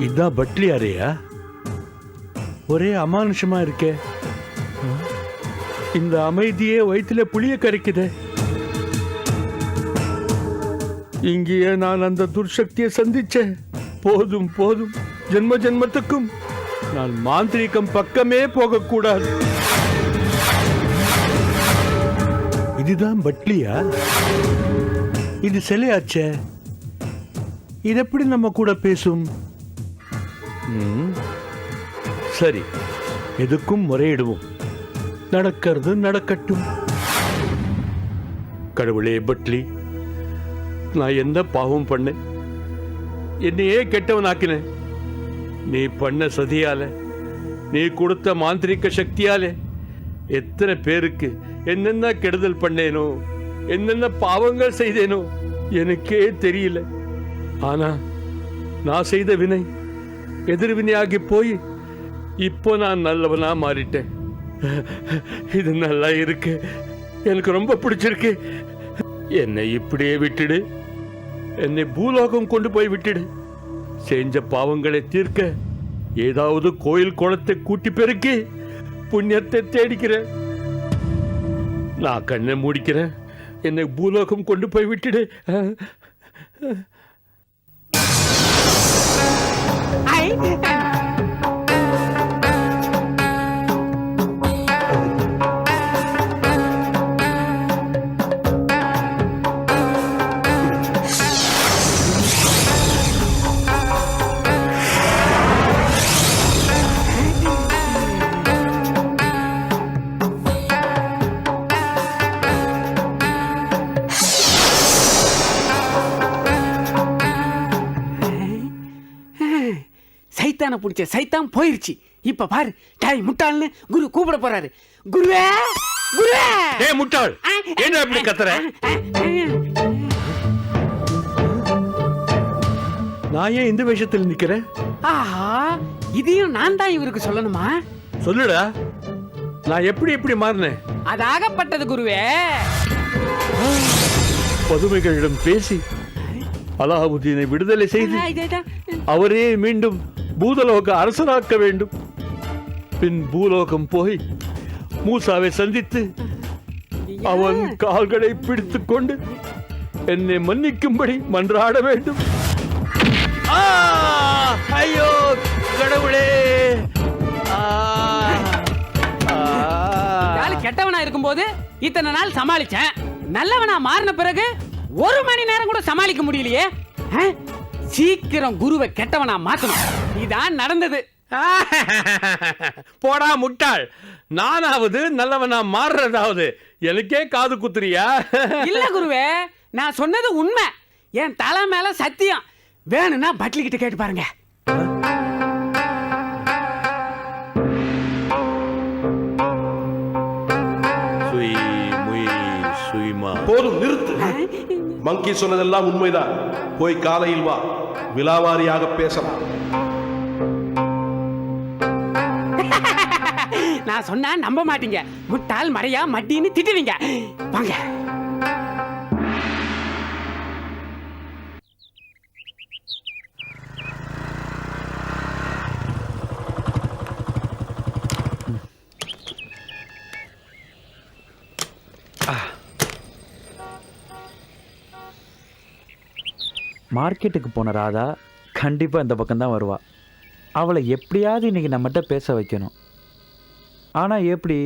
இதான் பட்லி அறையா? ஒரே அமானுஷமா இருக்கே. இந்த அமைதியே வயிற்றுல புளிய கரைக்குதே. இங்கேயே நான் அந்த துர்சக்தியை சந்திச்சேன். போதும் போதும், ஜென்ம ஜென்மத்துக்கும் நான் மாந்திரீகம் பக்கமே போகக்கூடாது. இதுதான் பட்லியா? இது சிலையாச்சே. இது எப்படி நம்ம கூட பேசும்? சரி, எதுக்கும் முறையிடுவோம். நடக்கிறது நடக்கட்டும். கடவுளே பட்லி, நான் என்ன பாவம் பண்ணேன்? என்னையே கெட்டவனாக்கின. நீ பண்ண சதியால, நீ கொடுத்த மாந்திரிக சக்தியாலே எத்தனை பேருக்கு என்னென்ன கெடுதல் பண்ணேனோ, என்னென்ன பாவங்கள் செய்தேனோ எனக்கே தெரியல. ஆனா நான் செய்த வினை எதிர்வினையாகி போய் இப்போ நான் நல்லவனா மாறிட்டேன். இது நல்லா இருக்கு, எனக்கு ரொம்ப பிடிச்சிருக்கு. என்னை இப்படியே விட்டுடு. என்னை பூலோகம் கொண்டு போய் விட்டுடு. செஞ்ச பாவங்களை தீர்க்க ஏதாவது கோயில் குளத்தை கூட்டி பெருக்கி புண்ணியத்தை தேடிக்கிறேன். நான் கண்ணை மூடிக்கிறேன். என்னை பூலோகம் கொண்டு போய் விட்டுடு. சைத்தான பிடிச்ச சைத்தான் போயிருச்சு. இப்ப பாரு, டாய் முட்டாள்னு குரு கூப்பிட போறாரு. குருவே, குருவே! ஏய் முட்டாள், என்ன அப்படி கத்துற? நான் ஏன் இந்த விஷயத்தில் நிக்கிறேன்? ஆஹா, இதையும் நான் தான் இவருக்கு சொல்லணுமா? சொல்லுடா, நான் எப்படி மாறினேன்? அதாகப்பட்டது குருவே. பதுமைகளிடம் பேசி அலாவுதீனை விடுதலை செய்து அவரே மீண்டும் பூதலோக அரசனாக்க வேண்டும். பின் பூலோகம் போய் மூசாவை சந்தித்து அவன் கால்களை பிடித்துக் கொண்டு என்னை மன்னிக்கும்படி மன்றாட வேண்டும். ஐயோ கடவுளே! கெட்டவனா இருக்கும் போது இத்தனை நாள் சமாளிச்சேன். நல்லவனா மாறின பிறகு ஒரு மணி நேரம் கூட சமாளிக்க முடியலையே. சீக்கிரம் குருவை கெட்டவனா மாத்தணும். இதான் நடந்தது. போடா முட்டாள், நானாவது நல்லவனா மாறுறதாவது எனக்கே காது குத்துறியா? இல்ல குருவே, நான் சொன்னது உண்மை. என் தலை மேல சத்தியம். வேணும்னா பட்லி கிட்ட கேட்டு பாருங்க. போதும், நிறுத்து. மங்கி சொன்னதெல்லாம் உண்மைதான். போய் காலையில் வா, விலாவாரியாக பேசலாம். நான் சொன்னா நம்ப மாட்டீங்க. முட்டாள், மறையா, மட்டின்னு திட்டுவீங்க. வாங்க. மார்க்கெட்டுக்கு போன ராதா கண்டிப்பாக இந்த பக்கம்தான் வருவா. அவளை எப்படியாவது இன்னைக்கு நம்மகிட்ட பேச வைக்கணும். ஆனால் எப்படி?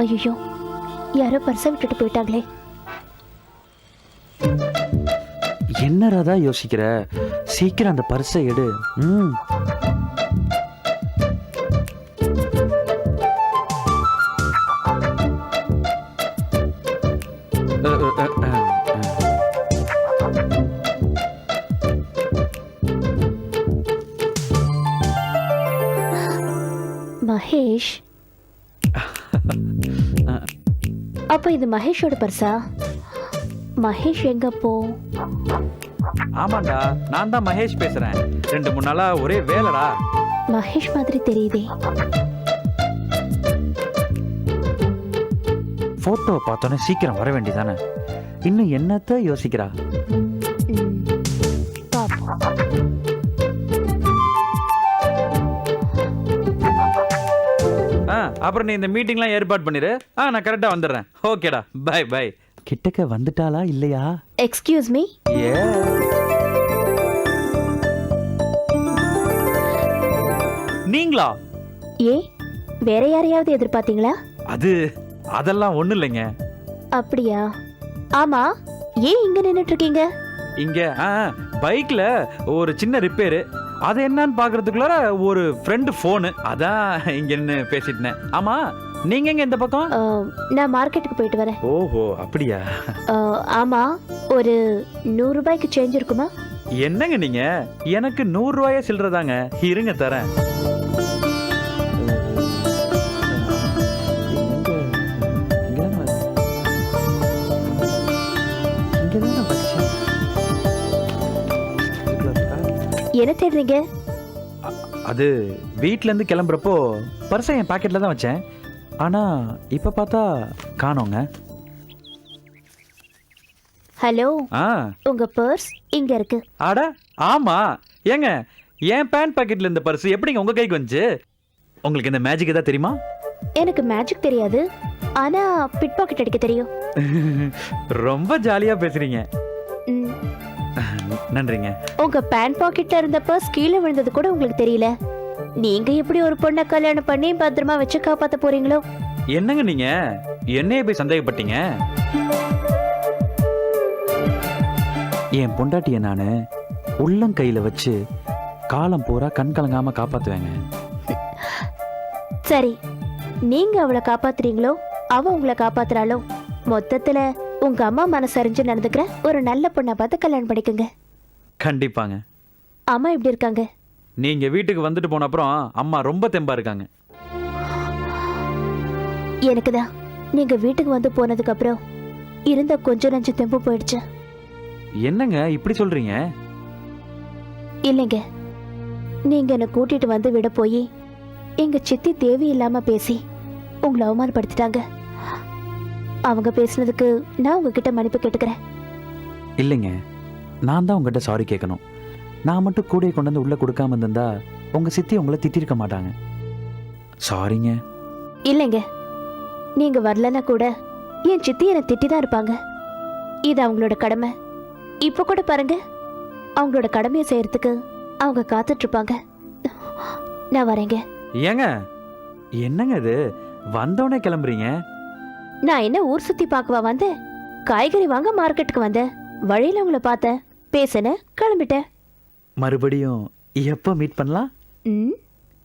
ஐயோ, யாரோ பர்ஸை விட்டுட்டு போயிட்டாங்களே. என்ன ராதா யோசிக்கிற? சீக்கிரம் அந்த பர்ஸை எடு. ம். மகேஷ், அப்ப இது மகேஷோட பர்ஸா? மகேஷ் எங்க போ? ஆமாண்டா, நான் தான் மகேஷ் பேசுறேன். 2-3 நாளா ஒரே வேலைடா. மகேஷ் மாதிரி தெரியுதே. போட்டோ பார்த்தோன்னே சீக்கிரம் வர வேண்டியதானே? இன்னும் என்னத்த யோசிக்கிறா? பாப்போம். அப்புறம் நீ இந்த மீட்டிங்லாம் ஏற்பாடு பண்ணிரு. நான் கரெக்டா வந்துடுறேன். ஓகேடா, பை பை. கிட்டக்க வந்துட்டாளா இல்லையா? Excuse me. ஏ, நீங்களா? ஏ, வேற யாரையாவது எதிர்பார்த்தீங்களா? அதெல்லாம் ஒண்ணும் இல்லைங்க. அப்படியா? ஆமா, ஏன் இங்க நின்னுட்டு இருக்கீங்க? இங்க பைக்ல ஒரு சின்ன ரிப்பேரு. அது என்னன்னு பாக்குறதுக்குள்ள ஒரு ஃப்ரெண்டு போனு, அதான் இங்க நின்னு பேசிட்டேன். ஆமா, நீங்க எங்க இந்த பக்கம்? நான் மார்க்கெட்டுக்கு போயிட்டு வரேன். ஓஹோ, அப்படியா? ஆமா, ஒரு 100 ரூபாய்க்கு சேஞ்ச் இருக்குமா? என்னங்க நீங்க, எனக்கு 100 ரூபாயே சில்லறதாங்க. இருங்க தரேன். என்ன தேடுறீங்க? அது வீட்ல இருந்து கிளம்புறப்போ பர்ஸை என் பாக்கெட்ல தான் வச்சேன். ஆனா இப்ப பார்த்தா காணோங்க. ஹலோ, உங்க பர்ஸ் இங்க இருக்கு. அட ஆமா, ஏங்க என் பேண்ட் பாக்கெட்ல இருந்த பர்ஸ் எப்படிங்க உங்க கைக்கு வந்துச்சு? உங்களுக்கு இந்த மேஜிக் ஏதாவது தெரியுமா? எனக்கு மேஜிக் தெரியாது, ஆனா பிட் பாக்கெட் அடிக்க தெரியும். ரொம்ப ஜாலியா பேசுறீங்க. ம். நன்றிங்க. உங்க பேண்ட் பாக்கெட்ல இருந்த பர்ஸ் கீழே விழுந்தது கூட உங்களுக்கு தெரியல. நீங்க எப்படி ஒரு பொண்ணை கல்யாணம் பண்ணி பத்திரமா வச்சு காப்பாத்த போறீங்களோ? என்னங்க நீங்க என்னைய போய் சந்தேகப்பட்டீங்க? என் பொண்டாட்டிய நானு உள்ளங்கையில வச்சு காலம் பூரா கண் கலங்காம காப்பாத்துவேங்க. சரி, நீங்க அவளை காப்பாத்துறீங்களோ அவ உங்களை காப்பாத்துறாளோ, மொத்தத்துல உங்க அம்மா மனசறிஞ்சு நடந்துக்கிற ஒரு நல்ல பொண்ணை பார்த்து கல்யாணம் பண்ணிக்கோங்க. கண்டிப்பாங்க. அம்மா எப்படி இருக்காங்க? நீங்க வீட்டுக்கு வந்துட்டு போன அப்புறம் அம்மா ரொம்ப தெம்பா இருக்காங்க. எனக்குதான் நீங்க வீட்டுக்கு வந்து போனதுக்கு அப்புறம் இருந்த கொஞ்சம் நஞ்சு தெம்பு போயிடுச்சு. என்னங்க இப்படி சொல்றீங்க? இல்லைங்க, நீங்க என்னை கூட்டிட்டு வந்து விட போய் எங்க சித்தி தேவையில்லாம பேசி உங்களை அவமானப்படுத்திட்டாங்க. அவங்க பேசுனதுக்கு நான் உங்ககிட்ட மன்னிப்பு கேட்டுக்கிறேன். இல்லைங்க, நான் தான் உங்ககிட்ட சாரி கேட்கணும். நான் மட்டும் கூடையை கொண்டு வந்து உள்ள கொடுக்காம இருந்தா உங்க சித்தி உங்களை திட்டிருக்க மாட்டாங்க. சாரிங்க. இல்லைங்க, நீங்க வரலன்னா கூட என் சித்தி என்னை திட்டி தான் இருப்பாங்க. இது அவங்களோட கடமை. இப்ப கூட பாருங்க, அவங்களோட கடமையை செய்யறதுக்கு அவங்க காத்துட்டு இருப்பாங்க. நான் வரேங்க. ஏங்க என்னங்க இது, வந்தோடனே கிளம்புறீங்க? நான் என்ன ஊர் சுத்தி பார்க்கவா வந்தேன்? காய்கறி வாங்க மார்க்கெட்டுக்கு வந்தேன். வழியில உங்களை பார்த்தேன், பேசினேன், கிளம்பிட்டேன். மறுபடியும் எப்போ மீட் பண்ணலாம்?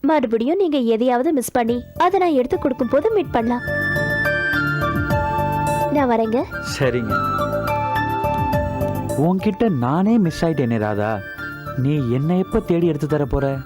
மறுபடியும் நீங்க எதையாவது மிஸ் பண்ணி அதை நான் எடுத்து கொடுக்கும் போது மீட் பண்ணலாம். நான் வரேங்க. சரிங்க. உன்கிட்ட நானே மிஸ் ஆயிட்டேனே ராதா, நீ என்ன எப்ப தேடி எடுத்து தர போற?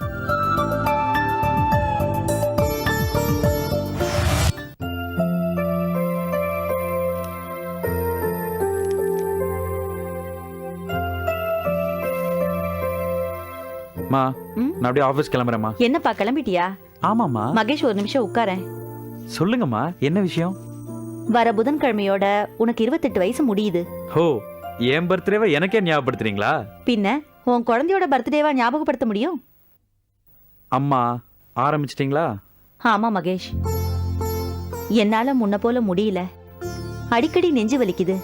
மா, நான் அப்படியே ஆபீஸ் கிளம்புறேம்மா. என்னப்பா கிளம்பிட்டியா? ஆமாம்மா. மகேஷ் ஒரு நிமிஷம் உட்காரேன். சொல்லுங்கம்மா, என்ன விஷயம்? வர புதன்கிழமையோட உனக்கு 28 வயசு முடியுது. ஓ, என் பர்த்டேவை எனக்கே ஞாபகப்படுத்துறீங்களா? பின்ன உன் குழந்தையோட பர்த்டேவா ஞாபகப்படுத்த முடியும்? அம்மா ஆரம்பிச்சிட்டீங்களா? ஆமா மகேஷ், என்னால முன்ன போல முடியல. அடிக்கடி நெஞ்சு வலிக்குது.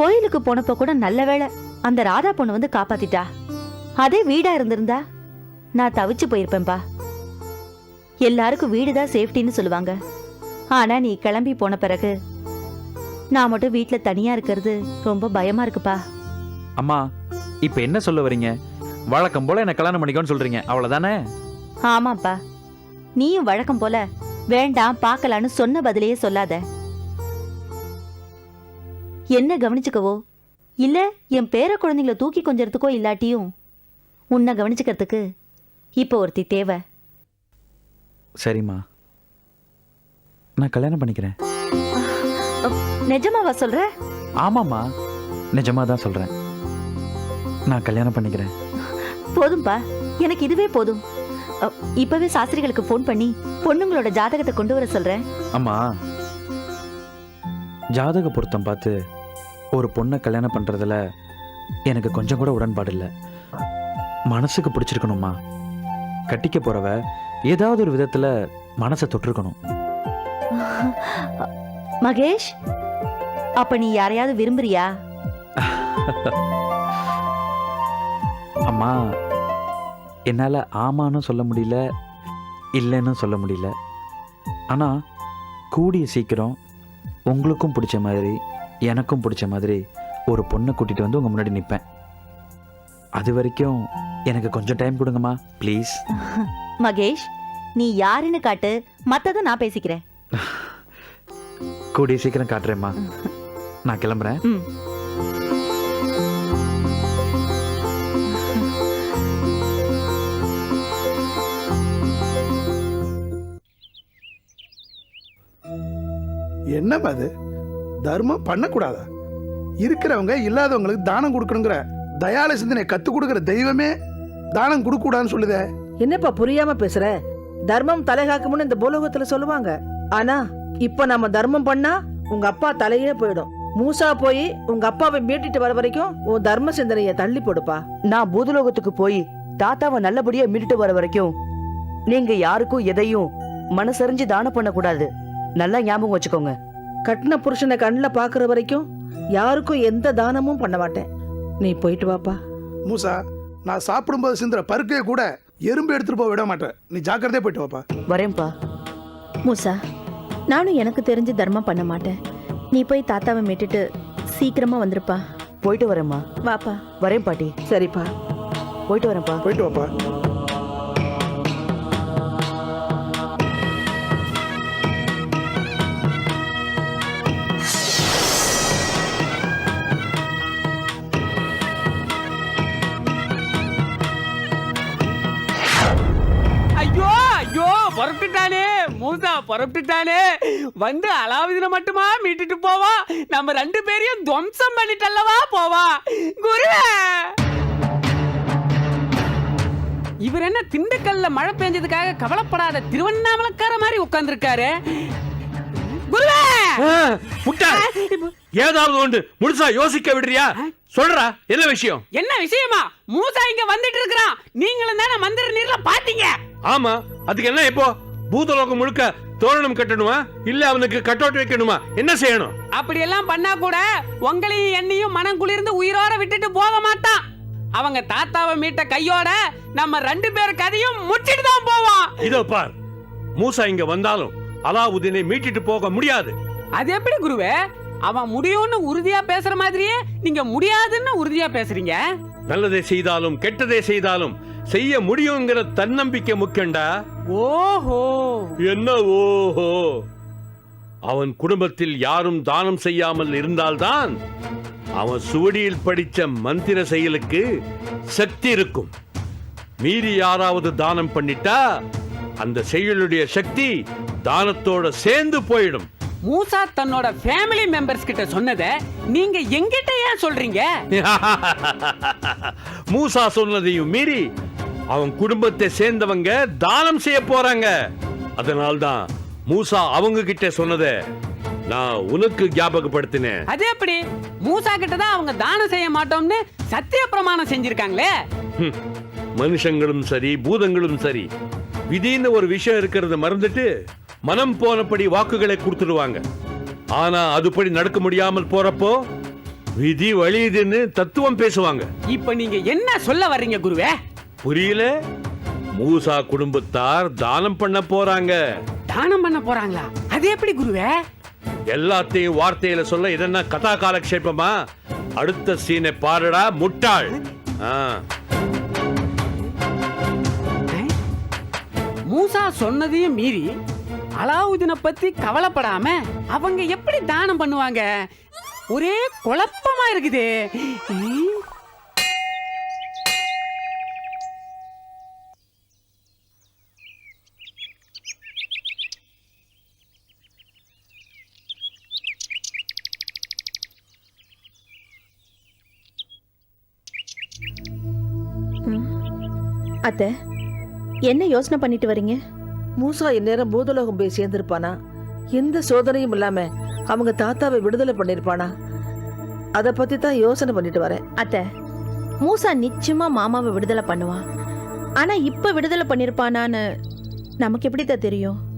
கோயிலுக்கு போனப்ப கூட நல்ல வேளை அந்த ராதா பொண்ணு வந்து காப்பாத்திட்டா. அதே வீடா இருந்திருந்தா நான் தவிச்சு போயிருப்பேன்பா. எல்லாருக்கும் வீடுதான் சேஃப்டின்னு சொல்லுவாங்க. ஆனா நீ கிளம்பி போன பிறகு நான் மட்டும் வீட்ல தனியா இருக்கிறது ரொம்ப பயமா இருக்குப்பா. அம்மா இப்ப என்ன சொல்ல வரீங்க? வழக்கம் போல என்ன கல்யாணம் பண்ணிக்கோன்னு சொல்றீங்க, அவ்வளவுதானே? ஆமாப்பா, நீயும் வழக்கம் போல வேண்டாம் பார்க்கலான்னு சொன்ன பதிலையே சொல்லாத. என்ன கவனிச்சுக்கவோ இல்ல என் பேர குழந்தைங்களை தூக்கி கொஞ்சறதுக்கோ இல்லாட்டியும் உன்னை கவனிச்சுக்கிறதுக்கு இப்போ ஒருத்தி தேவை. சரிம்மா, நான் கல்யாணம் பண்ணிக்கிறேன். நிஜமாவா சொல்ற? ஆமாம்மா, நிஜமா தான் சொல்றேன். நான் கல்யாணம் பண்ணிக்கிறேன். போதும்பா, எனக்கு இதுவே போதும். இப்பவே சாஸ்திரிகளுக்கு ஃபோன் பண்ணி பொண்ணுங்களோட ஜாதகத்தை கொண்டு வர சொல்றேன். அம்மா, ஜாதக பொருத்தம் பார்த்து ஒரு பொண்ணை கல்யாணம் பண்றதுல எனக்கு கொஞ்சம் கூட உடன்பாடு இல்லை. மனசுக்கு பிடிச்சிருக்கணுமா, கட்டிக்க போறவ ஏதாவது ஒரு விதத்துல மனசை தொட்டிருக்கணும். மகேஷ், அப்ப நீ யாரையாவது விரும்புறியா? அம்மா, என்னால ஆமான்னு சொல்ல முடியல, இல்லைன்னு சொல்ல முடியல. ஆனா கூடிய சீக்கிரம் உங்களுக்கும் பிடிச்ச மாதிரி எனக்கும் பிடிச்ச மாதிரி ஒரு பொண்ணை கூட்டிட்டு வந்து உங்க முன்னாடி நிற்பேன். அது வரைக்கும் எனக்கு கொஞ்சம் டைம் கொடுங்கம்மா, ப்ளீஸ். மகேஷ், நீ யாருன்னு காட்டு, மத்தத நான் பேசிக்கிறேன். கூடிய சீக்கிரம் காட்டுறேம்மா. நான் கிளம்புறேன். ம். என்னப்பா அது? தர்மம் பண்ணக்கூடாதா? இருக்கிறவங்க இல்லாதவங்களுக்கு தானம் கொடுக்கணுங்கிற தயால சிந்தனை கத்து கொடுக்கிற தெய்வமே தானம் கொடுக்க கூடாதுன்னு சொல்லுதே. என்னப்பா புரியாம பேசுற? தர்மம் தலைகாக்கும்னு இந்த பூலோகத்துல சொல்லுவாங்க. ஆனா இப்ப நம்ம தர்மம் பண்ணா உங்க அப்பா தலையே போயிடும். மூசா போய் உங்க அப்பாவை மீட்டிட்டு வர வரைக்கும் உன் தர்ம சிந்தனைய தள்ளி போடுப்பா. நான் பூதலோகத்துக்கு போய் தாத்தாவை நல்லபடியா மீட்டுட்டு வர வரைக்கும் நீங்க யாருக்கும் எதையும் மனசறிஞ்சு தானம் பண்ணக்கூடாது. நல்லா ஞாபகம் வச்சுக்கோங்க. கட்டின புருஷனை கண்ணுல பாக்குற வரைக்கும் யாருக்கும் எந்த தானமும் பண்ண மாட்டேன். நீ போயிட்டு வாப்பா. மூசா, நான் சாப்பிடும்போது சிந்துற பருக்கையே கூட எறும்பு எடுத்துட்டு போக விட மாட்டேன். நீ ஜாக்கிரதையா போயிட்டு வாப்பா. வரேன்ப்பா. மூசா, நானும் எனக்கு தெரிஞ்சு தர்மம் பண்ண மாட்டேன். நீ போய் தாத்தாவை மீட்டுட்டு சீக்கிரமா வந்துருப்பா. போயிட்டு வரேம்மா. வாப்பா. வரேன் பாட்டி. சரிப்பா. போயிட்டு வரேன்ப்பா. போயிட்டு வாப்பா. ஐயோ ஐயோ, புறப்பட்டுட்டானே மூசா, புறப்பட்டுட்டானே. வந்து அலாவுதீனை மட்டுமா மீட்டுட்டு போவா, நம்ம 2 பேரையும் துவம்சம் பண்ணிட்டல்லவா போவா. குருவே, இவர் என்ன திண்டுக்கல்ல மழை பெஞ்சதுக்காக கவலைப்படாத திருவண்ணாமலைக்கார மாதிரி உட்கார்ந்துருக்காரு. குருவே, முட்டாள், ஏதாவது ஒன்று முழுசா யோசிக்க விடுறியா? சொல்றா, என்ன விஷயம்? என்ன விஷயமா? மூசா இங்க வந்துட்டு இருக்கிறான். நீங்களும் தானே மந்திர நீர்ல பாத்தீங்க. ஆமா, அதுக்கு என்ன இப்போ? பூதலோகம் முழுக்க தோரணம் கட்டணுமா, இல்ல அவனுக்கு கட்டோட்டு வைக்கணுமா? என்ன செய்யணும்? அப்படி எல்லாம் பண்ணா கூட உங்களையும் என்னையும் மனம் குளிர்ந்து உயிரோட விட்டுட்டு போக மாட்டான். அவங்க தாத்தாவை மீட்ட கையோட நம்ம 2 பேர் கதையும் முடிச்சிட்டு தான் போவோம். இதோ பார், மூசா இங்க வந்தாலும் அலாவுதீனை மீட்டிட்டு போக முடியாது. அது எப்படி குருவே? அவன் முடியும்னு உறுதியா பேசுற மாதிரியே நீங்க முடியாதுன்னு உறுதியா பேசுறீங்க. நல்லதை செய்தாலும் கெட்டதை செய்தாலும் செய்ய முடியுங்கிற தன்னம்பிக்கை முக்கியண்டா. ஓஹோ, என்ன ஓஹோ? அவன் குடும்பத்தில் யாரும் தானம் செய்யாமல் இருந்தால்தான் அவன் சுவடியில் படிச்ச மந்திர செயலுக்கு சக்தி இருக்கும். மீறி யாராவது தானம் பண்ணிட்டா அந்த செயலுடைய சக்தி தானத்தோட சேர்ந்து போயிடும். மூசா தன்னோட ஃபேமிலி மெம்பர்ஸ் கிட்ட சொன்னதை நீங்க எங்கிட்ட ஏன் சொல்றீங்க? மூசா சொன்னதையும் மீறி அவன் குடும்பத்தை சேர்ந்தவங்க தானம் செய்ய போறாங்க. அதனால்தான் மூசா அவங்க கிட்ட சொன்னதை நான் உனக்கு ஞாபகப்படுத்தினேன். அது எப்படி? மூசா கிட்ட தான் அவங்க தானம் செய்ய மாட்டோம்னு சத்திய பிரமாணம் செஞ்சிருக்காங்களே. மனுஷங்களும் சரி பூதங்களும் சரி விதின்னு ஒரு விஷயம் இருக்கிறத மறந்துட்டு மனம் போனபடி வாக்குகளை கொடுத்துடுவாங்க. ஆனா அதுபடி நடக்க முடியாமல் போறப்போ விதி வழியுதுன்னு தத்துவம் பேசுவாங்க. இப்ப நீங்க என்ன சொல்ல வர்றீங்க குருவே? புரியல? மூசா குடும்பத்தார் தானம் பண்ண போறாங்க. தானம் பண்ண போறாங்களா? அது அது எப்படி குருவே? எல்லாத்தையும் வார்த்தையில சொல்ல இதென்ன கதா காலக்ஷேபமா? அடுத்த சீனை பாருடா முட்டாள். ஆ. மூசா சொன்னதையும் மீறி அலாவுதீனை பத்தி கவலைப்படாம அவங்க எப்படி தானம் பண்ணுவாங்க? ஒரே குழப்பமா இருக்குது. அத்தை, என்ன யோசனை பண்ணிட்டு வரீங்க? மூசா இந்நேரம் பூதலோகம் போய் சேர்ந்திருப்பானா? எந்த சோதனையும் இல்லாம அவங்க தாத்தாவை விடுதலை பண்ணிருப்பானா? அத பத்தி தான் யோசனை பண்ணிட்டு வரேன். அத்தை, மூசா நிச்சயமா மாமாவை விடுதலை பண்ணுவான். ஆனா இப்ப விடுதலை பண்ணிருப்பானான்னு நமக்கு எப்படித்தான் தெரியும்?